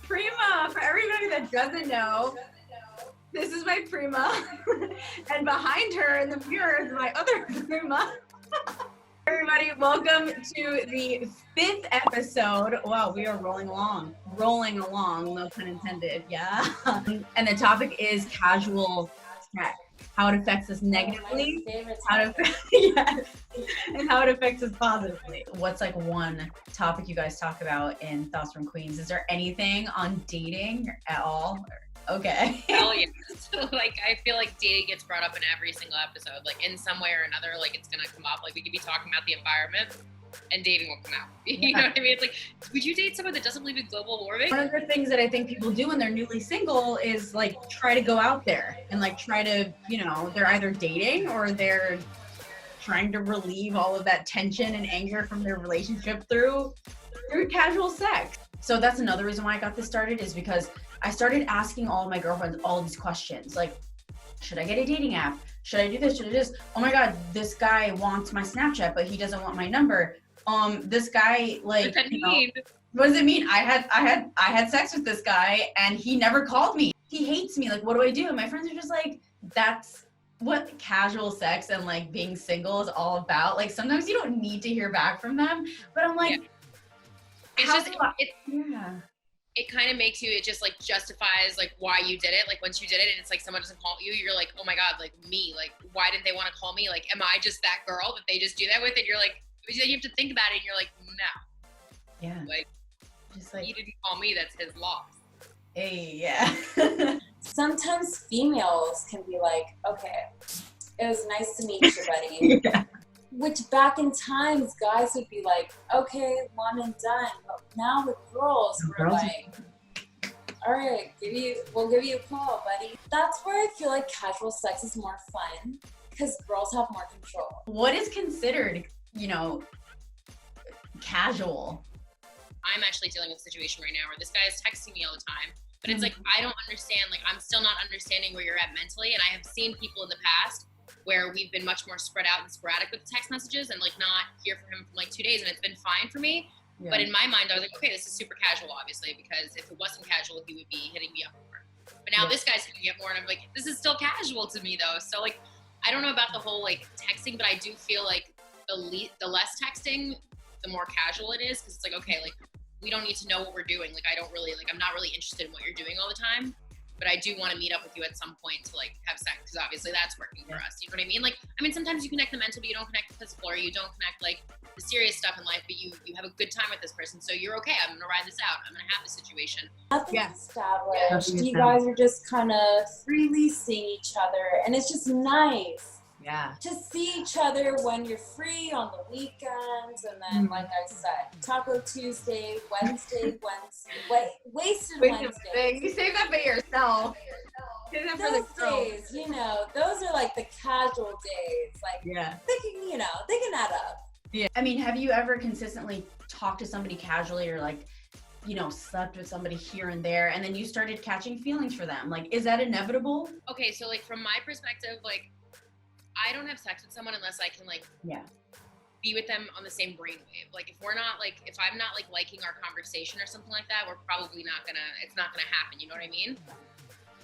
Prima. For everybody that doesn't know, this is my Prima. And behind her in the mirror is my other Prima. Everybody, welcome to the 5th episode. Wow, we are rolling along, no pun intended, yeah. And the topic is casual sex, how it affects us negatively, yes, and how it affects us positively. What's like one topic you guys talk about in Thoughts from Queens? Is there anything on dating at all? Okay. Hell yeah. So, I feel like dating gets brought up in every single episode, in some way or another, it's gonna come up. We could be talking about the environment and dating will come out. You know what I mean? It's would you date someone that doesn't believe in global warming? One of the things that I think people do when they're newly single is try to go out there and try to, they're either dating or they're trying to relieve all of that tension and anger from their relationship through casual sex. So that's another reason why I got this started, is because I started asking all of my girlfriends all these questions, should I get a dating app? Should I do this? Should I do this? Oh my God, this guy wants my Snapchat, but he doesn't want my number. This guy, what does that mean? What does it mean? I had sex with this guy and he never called me. He hates me. What do I do? And my friends are just that's what casual sex and being single is all about. Sometimes you don't need to hear back from them, but I'm it kind of makes you, it just justifies why you did it. Once you did it and it's someone doesn't call you, you're oh my God, me, why didn't they want to call me? Am I just that girl that they just do that with? And you're you have to think about it and you're no. Yeah. Just he didn't call me, that's his loss. Hey, yeah. Sometimes females can be okay, it was nice to meet you, buddy. Yeah. Which back in times, guys would be okay, one and done. But now with girls, we're all right, we'll give you a call, buddy. That's where I feel casual sex is more fun because girls have more control. What is considered, casual? I'm actually dealing with a situation right now where this guy is texting me all the time, but it's I don't understand. I'm still not understanding where you're at mentally. And I have seen people in the past where we've been much more spread out and sporadic with the text messages and not hear from him for 2 days, and it's been fine for me. Yeah. But in my mind, I was okay, this is super casual, obviously, because if it wasn't casual, he would be hitting me up more. But now this guy's hitting me up more, and I'm this is still casual to me, though. So, I don't know about the whole, texting, but I do feel the less texting, the more casual it is, because it's okay, we don't need to know what we're doing. I don't really, I'm not really interested in what you're doing all the time. But I do want to meet up with you at some point to have sex, because obviously that's working for us. You know what I mean? Sometimes you connect the mental, but you don't connect the physical, or you don't connect the serious stuff in life, but you have a good time with this person. So you're okay. I'm gonna ride this out. I'm gonna have this situation. Nothing's established. You guys are just kind of freely seeing each other, and it's just nice. Yeah. To see each other when you're free on the weekends, and then, like I said, Taco Tuesday, Wasted Wednesday. You save that for yourself. Those days, those are the casual days. They can add up. Yeah. I mean, have you ever consistently talked to somebody casually, or slept with somebody here and there, and then you started catching feelings for them? Is that inevitable? Okay, so from my perspective, I don't have sex with someone unless I can be with them on the same brainwave. If we're not if I'm not liking our conversation or something like that, we're probably it's not gonna happen. You know what I mean?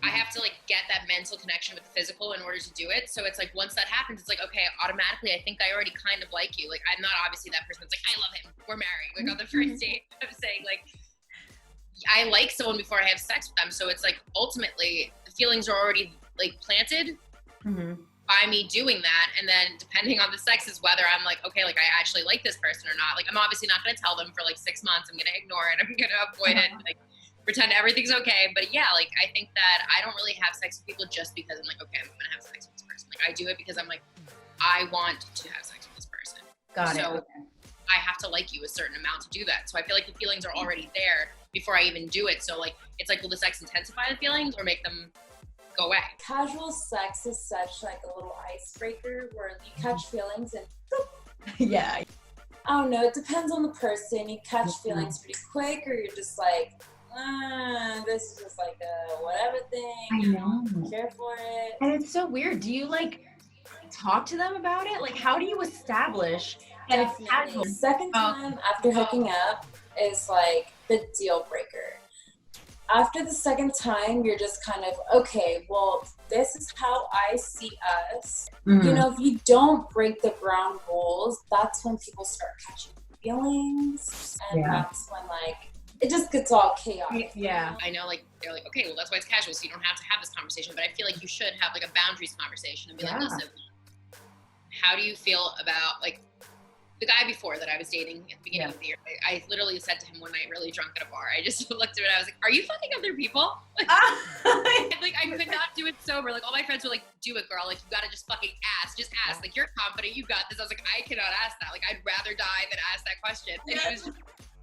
I have to get that mental connection with the physical in order to do it. So it's once that happens, it's okay, automatically I think I already kind of like you. I'm not obviously that person that's I love him, we're married, on the first date. I'm saying I like someone before I have sex with them. So it's ultimately the feelings are already planted. Mm-hmm. By me doing that, and then depending on the sex is whether I'm okay, I actually like this person or not. I'm obviously not going to tell them for 6 months. I'm going to ignore it. I'm going to avoid it, pretend everything's okay. But yeah, I think that I don't really have sex with people just because I'm okay, I'm going to have sex with this person. I do it because I'm I want to have sex with this person. Got it. So I have to like you a certain amount to do that. So I feel the feelings are already there before I even do it. So it's will the sex intensify the feelings or make them go away? Casual sex is such a little icebreaker where you catch feelings and boop. Yeah. I don't know, it depends on the person. You catch feelings pretty quick, or you're just this is just a whatever thing. I know. I don't care for it. And it's so weird. Do you talk to them about it? How do you establish that it's casual? Second time after hooking up is the deal breaker. after the second time, you're just kind of, okay, well, this is how I see us. Mm-hmm. You know, if you don't break the ground rules, that's when people start catching feelings. And that's when, like, it just gets all chaotic. Yeah. I know, like, they're like, okay, well, that's why it's casual, so you don't have to have this conversation. But I feel like you should have, like, a boundaries conversation and be like, listen, how do you feel about, like, the guy before that I was dating at the beginning of the year? I literally said to him one night, really drunk at a bar, I just looked at it, I was like, are you fucking other people? Like, like, I could not do it sober. Like, all my friends were like, do it, girl. Like, you gotta just fucking ask. Just ask. Like, you're confident. You got this. I was like, I cannot ask that. Like, I'd rather die than ask that question. And he was just,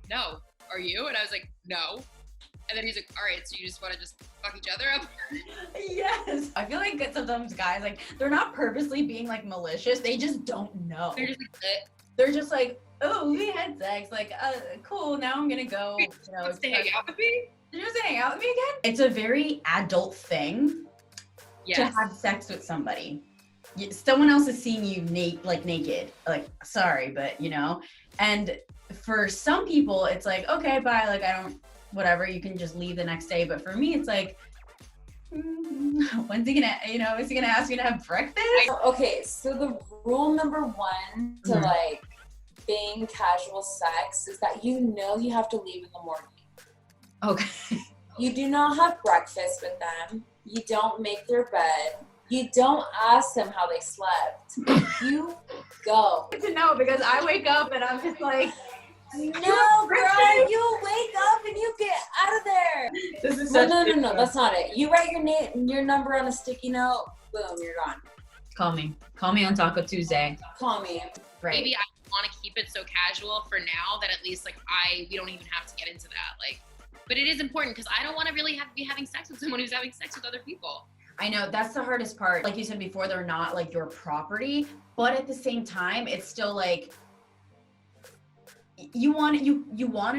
no. Are you? And I was like, no. And then he's like, all right, so you just want to just fuck each other up? Yes. I feel like sometimes guys, like, they're not purposely being, like, malicious. They just don't know. They're just like, They're just like, oh, we had sex. Like, cool. Now I'm going to go, you know. Wants to hang out with me? Did you just hang out with me again? It's a very adult thing to have sex with somebody. Someone else is seeing you naked. Like, sorry, but, you know. And for some people, it's like, okay, bye. Like, I don't, whatever. You can just leave the next day. But for me, it's like, when's he gonna, you know, is he gonna ask me to have breakfast? Okay, so the rule number one to like being casual sex is that you know you have to leave in the morning. Okay. You do not have breakfast with them. You don't make their bed. You don't ask them how they slept. You go. Good to know, because I wake up and I'm just like, no, girl, you wake up and you get out of there. This is no, that's not it. You write your name, your number on a sticky note, boom, you're gone. Call me on Taco Tuesday. Call me. Right. Maybe I want to keep it so casual for now that at least, like, we don't even have to get into that. Like, but it is important because I don't want to really have to be having sex with someone who's having sex with other people. I know, that's the hardest part. Like you said before, they're not like your property, but at the same time, it's still like, you want to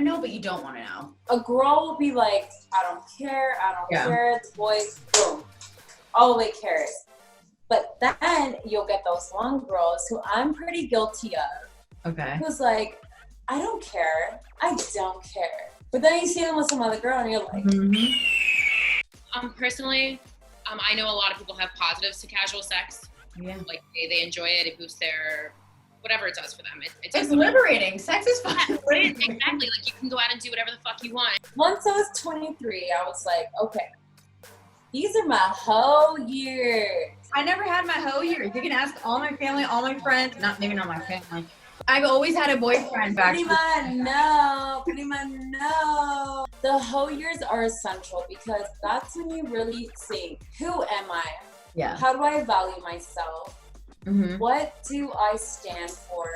know, but you don't want to know. A girl will be like, I don't care, the boys, boom, all the way cares. But then you'll get those long girls who I'm pretty guilty of. Okay. Who's like, I don't care. But then you see them with some other girl and you're like, personally, I know a lot of people have positives to casual sex. Yeah. Like they enjoy it. It boosts their, whatever it does for them. It's liberating. Sex is fun. Exactly. Like, you can go out and do whatever the fuck you want. Once I was 23, I was like, okay, these are my whole years. I never had my whole years. You can ask all my family, all my friends. Maybe not my family. I've always had a boyfriend back. Pretty much no. The whole years are essential because that's when you really see, who am I? Yeah. How do I value myself? What do I stand for?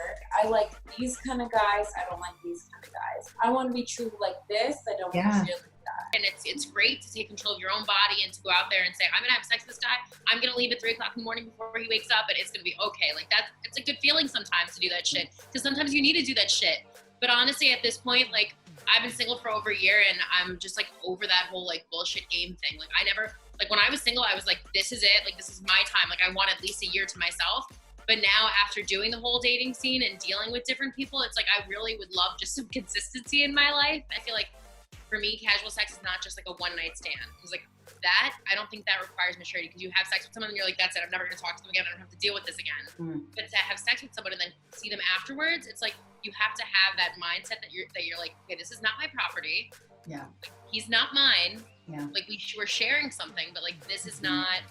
I like these kind of guys. I don't like these kind of guys. I want to be true like this. I don't want to be like that. And it's great to take control of your own body and to go out there and say, I'm going to have sex with this guy. I'm going to leave at 3 o'clock in the morning before he wakes up, and it's going to be okay. Like, it's a good feeling sometimes to do that shit, because sometimes you need to do that shit. But honestly, at this point, like, I've been single for over a year, and I'm just like over that whole like bullshit game thing. Like, when I was single, I was like, this is it. Like, this is my time. Like, I want at least a year to myself. But now, after doing the whole dating scene and dealing with different people, it's like, I really would love just some consistency in my life. I feel like, for me, casual sex is not just like a one-night stand. Because like that, I don't think that requires maturity, because you have sex with someone and you're like, that's it, I'm never going to talk to them again. I don't have to deal with this again. But to have sex with someone and then see them afterwards, it's like, you have to have that mindset that you're like, okay, this is not my property. Yeah. Like, he's not mine. Yeah. Like, we're sharing something, but like, this is not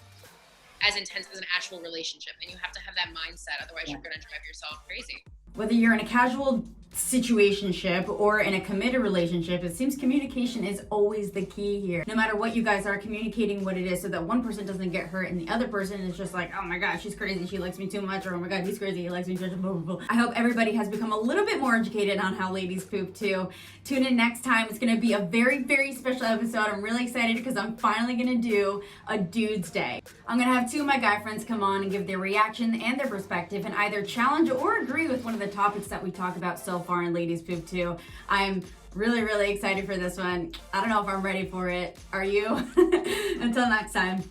as intense as an actual relationship. And you have to have that mindset. Otherwise, you're going to drive yourself crazy. Whether you're in a casual situationship or in a committed relationship, it seems communication is always the key here. No matter what you guys are, communicating what it is so that one person doesn't get hurt and the other person is just like, oh my god, she's crazy, she likes me too much, or oh my god, he's crazy, he likes me too much. I hope everybody has become a little bit more educated on how ladies poop too. Tune in next time. It's gonna be a very, very special episode. I'm really excited because I'm finally gonna do a dude's day. I'm gonna have 2 of my guy friends come on and give their reaction and their perspective and either challenge or agree with one of the topics that we talk about so far in Ladies Poop Too. I'm really, really excited for this one. I don't know if I'm ready for it. Are you? Until next time.